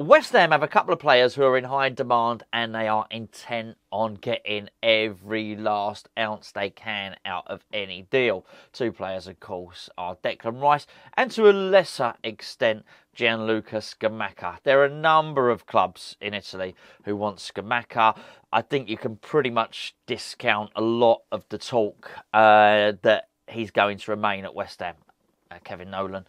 West Ham have a couple of players who are in high demand and they are intent on getting every last ounce they can out of any deal. Two players, of course, are Declan Rice and to a lesser extent Gianluca Scamacca. There are a number of clubs in Italy who want Scamacca. I think you can pretty much discount a lot of the talk that he's going to remain at West Ham. Kevin Nolan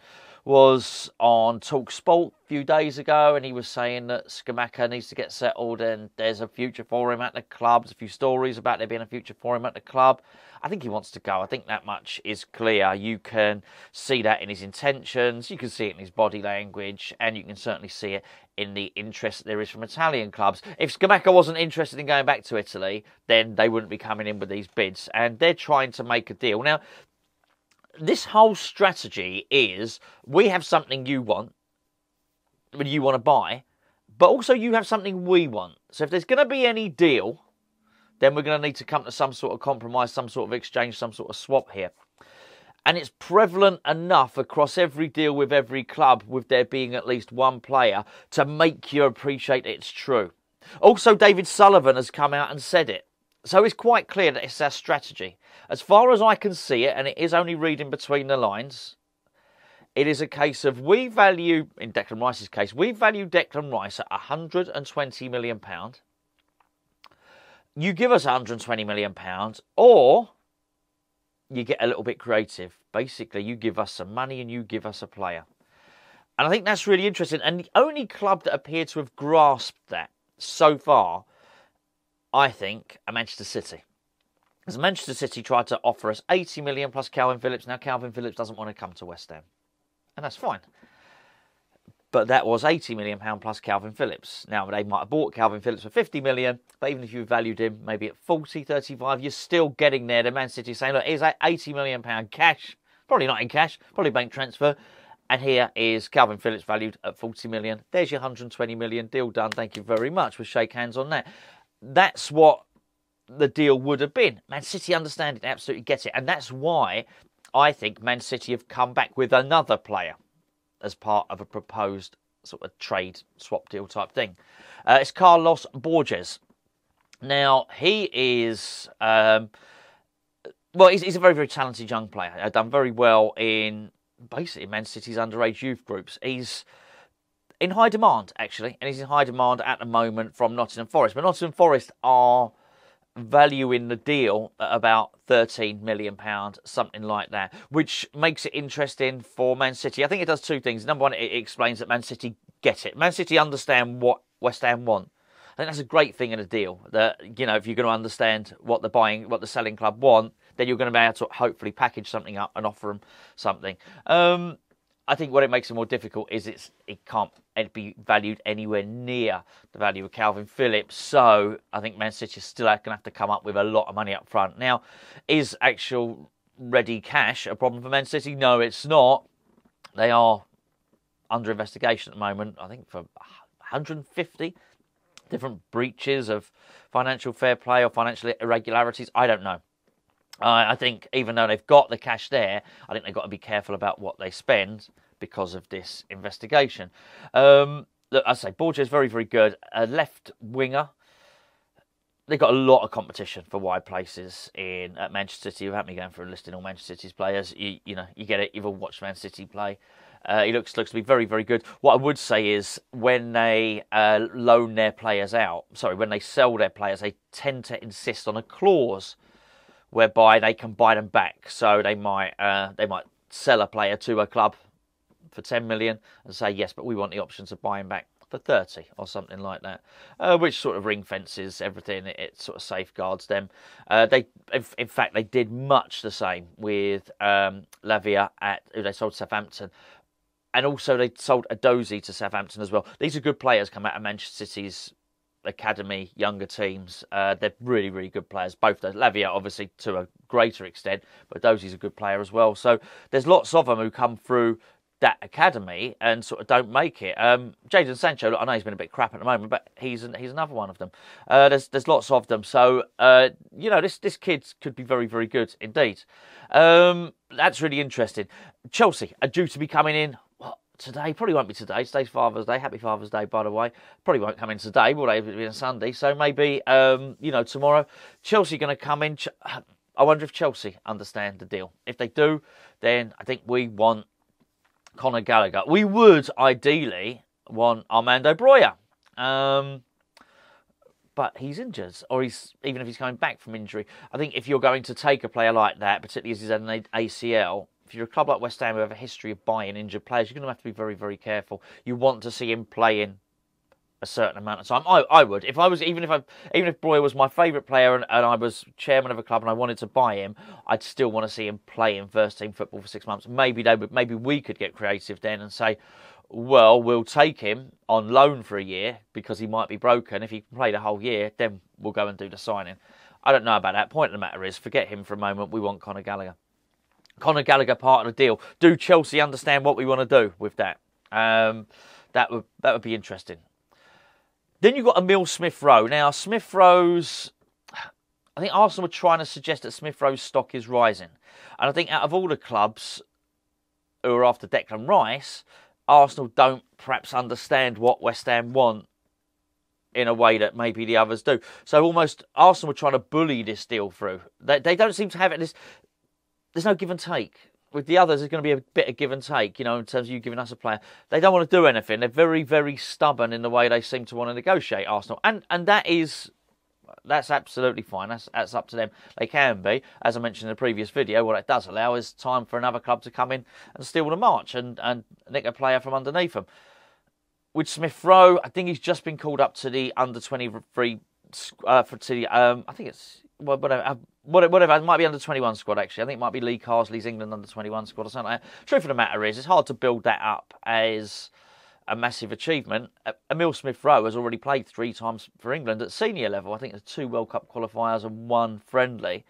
was on TalkSport a few days ago and he was saying that Scamacca needs to get settled and there's a future for him at the club. There's a few stories about there being a future for him at the club. I think he wants to go. I think that much is clear. You can see that in his intentions, you can see it in his body language, and you can certainly see it in the interest that there is from Italian clubs. If Scamacca wasn't interested in going back to Italy, then they wouldn't be coming in with these bids, and they're trying to make a deal. Now, this whole strategy is, we have something you want to buy, but also you have something we want. So if there's going to be any deal, then we're going to need to come to some sort of compromise, some sort of exchange, some sort of swap here. And it's prevalent enough across every deal with every club, with there being at least one player, to make you appreciate it's true. Also, David Sullivan has come out and said it. So it's quite clear that it's our strategy. As far as I can see it, and it is only reading between the lines, it is a case of we value, in Declan Rice's case, we value Declan Rice at £120 million. You give us £120 million, or you get a little bit creative. Basically, you give us some money and you give us a player. And I think that's really interesting. And the only club that appear to have grasped that so far, I think, are Manchester City. As Manchester City tried to offer us 80 million plus Calvin Phillips. Now, Calvin Phillips doesn't want to come to West Ham. And that's fine. But that was £80 million plus Calvin Phillips. Now, they might have bought Calvin Phillips for 50 million, but even if you valued him maybe at 40, 35, you're still getting there. The Man City saying, look, here's that £80 million cash. Probably not in cash, probably bank transfer. And here is Calvin Phillips valued at 40 million. There's your 120 million, deal done. Thank you very much. We'll shake hands on that. That's what the deal would have been. Man City understand it, absolutely get it. And that's why I think Man City have come back with another player as part of a proposed sort of trade swap deal type thing. It's Carlos Borges. Now, he is, he's a very, very talented young player. He's done very well in basically Man City's underage youth groups. He's in high demand, actually, and he's in high demand at the moment from Nottingham Forest. But Nottingham Forest are valuing the deal at about £13 million, something like that, which makes it interesting for Man City. I think it does two things. Number one, it explains that Man City get it. Man City understand what West Ham want. I think that's a great thing in a deal, that, you know, if you're going to understand what the selling club want, then you're going to be able to hopefully package something up and offer them something. I think what it makes it more difficult is it can't be valued anywhere near the value of Calvin Phillips. So I think Man City is still going to have to come up with a lot of money up front. Now, is actual ready cash a problem for Man City? No, it's not. They are under investigation at the moment, I think, for 150 different breaches of financial fair play or financial irregularities. I don't know. I think even though they've got the cash there, I think they've got to be careful about what they spend because of this investigation. Look, I say Borges is very, very good. A left winger. They've got a lot of competition for wide places at Manchester City. Without me going through a listing all Manchester City's players, you get it. You've all watched Man City play. He looks to be very, very good. What I would say is when they loan their players out, when they sell their players, they tend to insist on a clause whereby they can buy them back. So they might sell a player to a club for 10 million and say, yes, but we want the options of buying back for 30 or something like that, which sort of ring fences everything. It sort of safeguards them. In fact, they did much the same with Lavia who they sold to Southampton. And also they sold Adozi to Southampton as well. These are good players come out of Manchester City's academy, younger teams. They're really, really good players. Both those. Lavia, obviously, to a greater extent, but Adozi's a good player as well. So there's lots of them who come through that academy and sort of don't make it. Jadon Sancho, look, I know he's been a bit crap at the moment, but he's another one of them. There's lots of them. So, this kid could be very, very good indeed. That's really interesting. Chelsea are due to be coming in today. Probably won't be today. Today's Father's Day. Happy Father's Day, by the way. Probably won't come in today. Will it be on Sunday? So maybe, tomorrow. Chelsea going to come in. I wonder if Chelsea understand the deal. If they do, then I think we want Conor Gallagher. We would ideally want Armando Broja. But he's injured, or even if he's coming back from injury. I think if you're going to take a player like that, particularly as he's had an ACL, if you're a club like West Ham who have a history of buying injured players, you're going to have to be very, very careful. You want to see him playing a certain amount of time. I would. If Broja was my favourite player and I was chairman of a club and I wanted to buy him, I'd still want to see him play in first team football for 6 months. Maybe we could get creative then and say, well, we'll take him on loan for a year because he might be broken. If he can play the whole year, then we'll go and do the signing. I don't know about that. Point of the matter is, forget him for a moment. We want Conor Gallagher. Conor Gallagher part of the deal. Do Chelsea understand what we want to do with that? That would be interesting. Then you've got Emile Smith-Rowe. Now, Smith-Rowe's... I think Arsenal were trying to suggest that Smith-Rowe's stock is rising. And I think out of all the clubs who are after Declan Rice, Arsenal don't perhaps understand what West Ham want in a way that maybe the others do. So almost Arsenal were trying to bully this deal through. They don't seem to have it. There's no give and take. With the others, there's going to be a bit of give and take, in terms of you giving us a player. They don't want to do anything. They're very, very stubborn in the way they seem to want to negotiate, Arsenal. And that's absolutely fine. That's up to them. They can be. As I mentioned in the previous video, what it does allow is time for another club to come in and steal the march and nick a player from underneath them. With Smith-Rowe, I think he's just been called up to the under-23 I think it's whatever. It might be under-21 squad, actually. I think it might be Lee Carsley's England under-21 squad or something like that. Truth of the matter is, it's hard to build that up as a massive achievement. Emile Smith-Rowe has already played 3 times for England at senior level. I think there's 2 World Cup qualifiers and 1 friendly.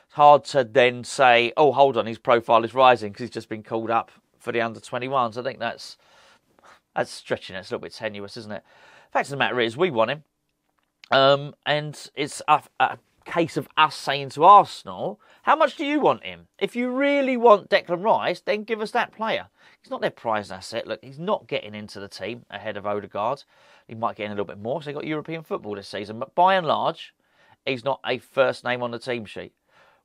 It's hard to then say, oh, hold on, his profile is rising because he's just been called up for the under-21s. I think that's stretching it. It's a little bit tenuous, isn't it? Fact of the matter is, we want him. And it's a case of us saying to Arsenal, how much do you want him? If you really want Declan Rice, then give us that player. He's not their prized asset. Look, he's not getting into the team ahead of Odegaard. He might get in a little bit more because they've got European football this season. But by and large, he's not a first name on the team sheet.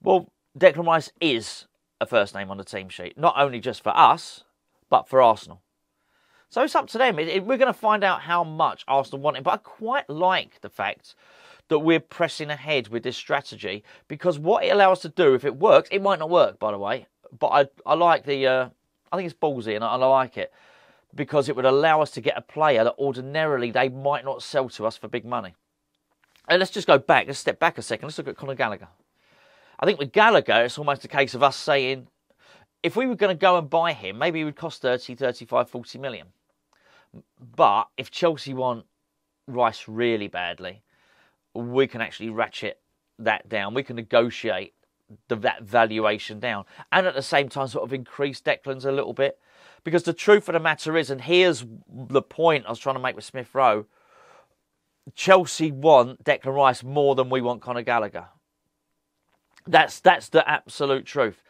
Well, Declan Rice is a first name on the team sheet. Not only just for us, but for Arsenal. So it's up to them. We're going to find out how much Arsenal want him. But I quite like the fact that we're pressing ahead with this strategy because what it allows us to do, if it works, it might not work, by the way. But I like I think it's ballsy and I like it because it would allow us to get a player that ordinarily they might not sell to us for big money. And let's just go back. Let's step back a second. Let's look at Conor Gallagher. I think with Gallagher, it's almost a case of us saying, if we were going to go and buy him, maybe he would cost 30, 35, 40 million. But if Chelsea want Rice really badly, we can actually ratchet that down. We can negotiate that valuation down. And at the same time, sort of increase Declan's a little bit. Because the truth of the matter is, and here's the point I was trying to make with Smith-Rowe, Chelsea want Declan Rice more than we want Conor Gallagher. That's the absolute truth.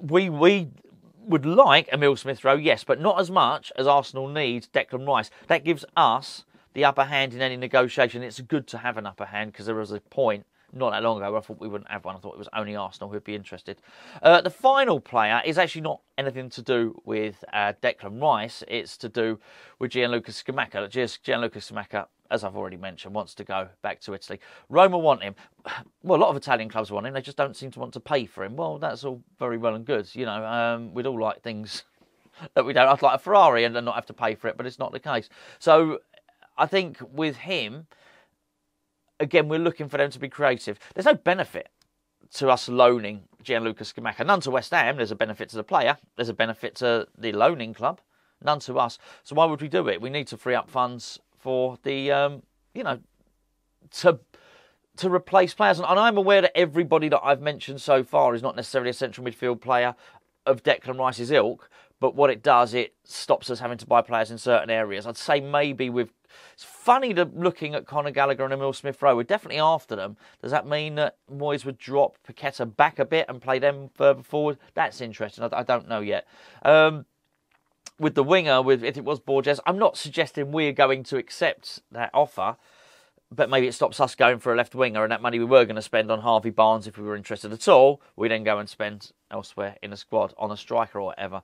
We would like Emile Smith-Rowe, yes, but not as much as Arsenal needs Declan Rice. That gives us the upper hand in any negotiation. It's good to have an upper hand because there was a point not that long ago where I thought we wouldn't have one. I thought it was only Arsenal who would be interested. The final player is actually not anything to do with Declan Rice. It's to do with Gianluca Scamacca. Gianluca Scamacca, as I've already mentioned, wants to go back to Italy. Roma want him. Well, a lot of Italian clubs want him. They just don't seem to want to pay for him. Well, that's all very well and good. We'd all like things that we don't. I'd like a Ferrari and not have to pay for it, but it's not the case. So I think with him, again, we're looking for them to be creative. There's no benefit to us loaning Gianluca Scamacca. None to West Ham. There's a benefit to the player. There's a benefit to the loaning club. None to us. So why would we do it? We need to free up funds for the, to replace players. And I'm aware that everybody that I've mentioned so far is not necessarily a central midfield player of Declan Rice's ilk. But what it does, it stops us having to buy players in certain areas. I'd say maybe it's funny looking at Conor Gallagher and Emile Smith-Rowe. We're definitely after them. Does that mean that Moyes would drop Paqueta back a bit and play them further forward? That's interesting. I don't know yet. with the winger, if it was Borges, I'm not suggesting we're going to accept that offer, but maybe it stops us going for a left winger, and that money we were going to spend on Harvey Barnes, if we were interested at all, we then go and spend elsewhere in the squad on a striker or whatever.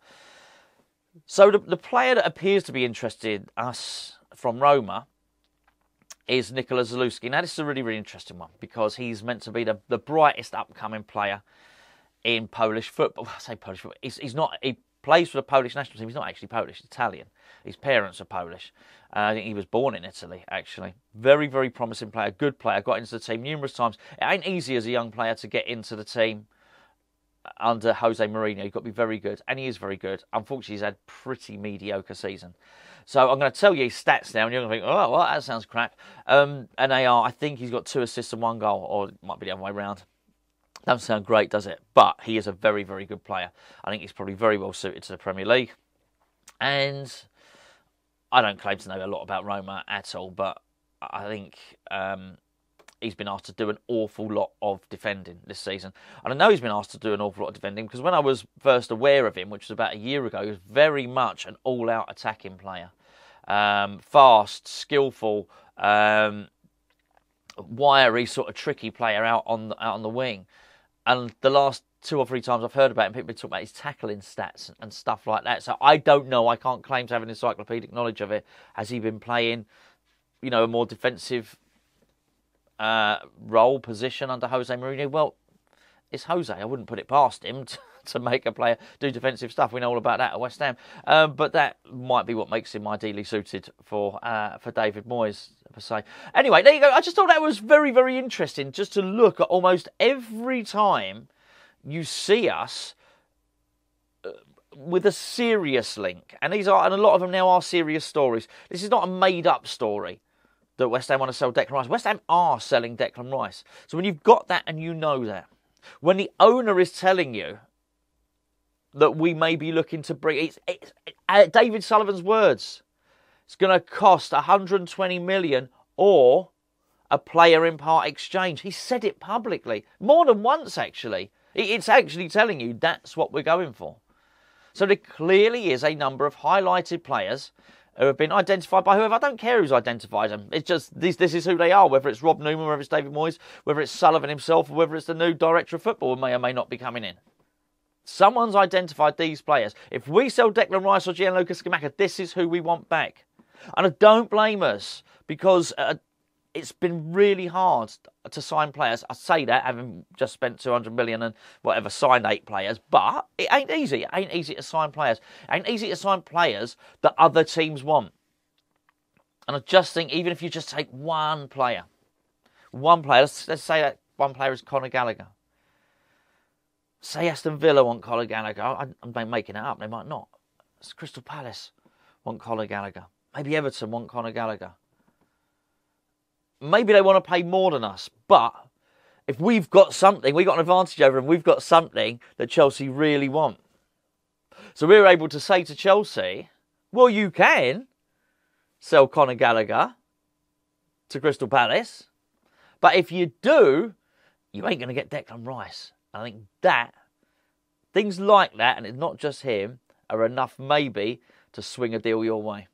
So the player that appears to be interested us from Roma is Nicola Zalewski. Now, this is a really, really interesting one because he's meant to be the brightest upcoming player in Polish football. I say Polish football. He's not. He plays for the Polish national team. He's not actually Polish. He's Italian. His parents are Polish. I think he was born in Italy, actually. Very, very promising player. Good player. Got into the team numerous times. It ain't easy as a young player to get into the team under Jose Mourinho. You've got to be very good. And he is very good. Unfortunately, he's had pretty mediocre season. So I'm going to tell you his stats now, and you're going to think, oh, well, that sounds crap. And they are, I think he's got 2 assists and 1 goal, or it might be the other way around. Doesn't sound great, does it? But he is a very, very good player. I think he's probably very well suited to the Premier League. And I don't claim to know a lot about Roma at all, but I think he's been asked to do an awful lot of defending this season. And I know he's been asked to do an awful lot of defending because when I was first aware of him, which was about a year ago, he was very much an all-out attacking player. Fast, skillful, wiry, sort of tricky player out on the wing. And the last 2 or 3 times I've heard about him, people have been talking about his tackling stats and stuff like that. So I don't know. I can't claim to have an encyclopedic knowledge of it. Has he been playing, a more defensive role, position under Jose Mourinho? Well, it's Jose. I wouldn't put it past him to make a player do defensive stuff. We know all about that at West Ham. But that might be what makes him ideally suited for David Moyes, per se. Anyway, there you go. I just thought that was very, very interesting just to look at almost every time you see us with a serious link. And a lot of them now are serious stories. This is not a made-up story that West Ham want to sell Declan Rice. West Ham are selling Declan Rice. So when you've got that and you know that, when the owner is telling you that we may be looking to bring... It's David Sullivan's words. It's going to cost 120 million or a player in part exchange. He said it publicly. More than once, actually. It's actually telling you that's what we're going for. So there clearly is a number of highlighted players who have been identified by whoever. I don't care who's identified them. It's just this is who they are, whether it's Rob Newman, whether it's David Moyes, whether it's Sullivan himself, or whether it's the new director of football who may or may not be coming in. Someone's identified these players. If we sell Declan Rice or Gianluca Scamacca, this is who we want back. And I don't blame us because it's been really hard to sign players. I say that, having just spent 200 million and whatever, signed 8 players. But it ain't easy. It ain't easy to sign players. It ain't easy to sign players that other teams want. And I just think, even if you just take one player, let's say that one player is Conor Gallagher. Say Aston Villa want Conor Gallagher. I'm making it up. They might not. Crystal Palace want Conor Gallagher. Maybe Everton want Conor Gallagher. Maybe they want to pay more than us. But if we've got something, we've got an advantage over them. We've got something that Chelsea really want. So we're able to say to Chelsea, well, you can sell Conor Gallagher to Crystal Palace. But if you do, you ain't going to get Declan Rice. I think that, things like that, and it's not just him, are enough maybe to swing a deal your way.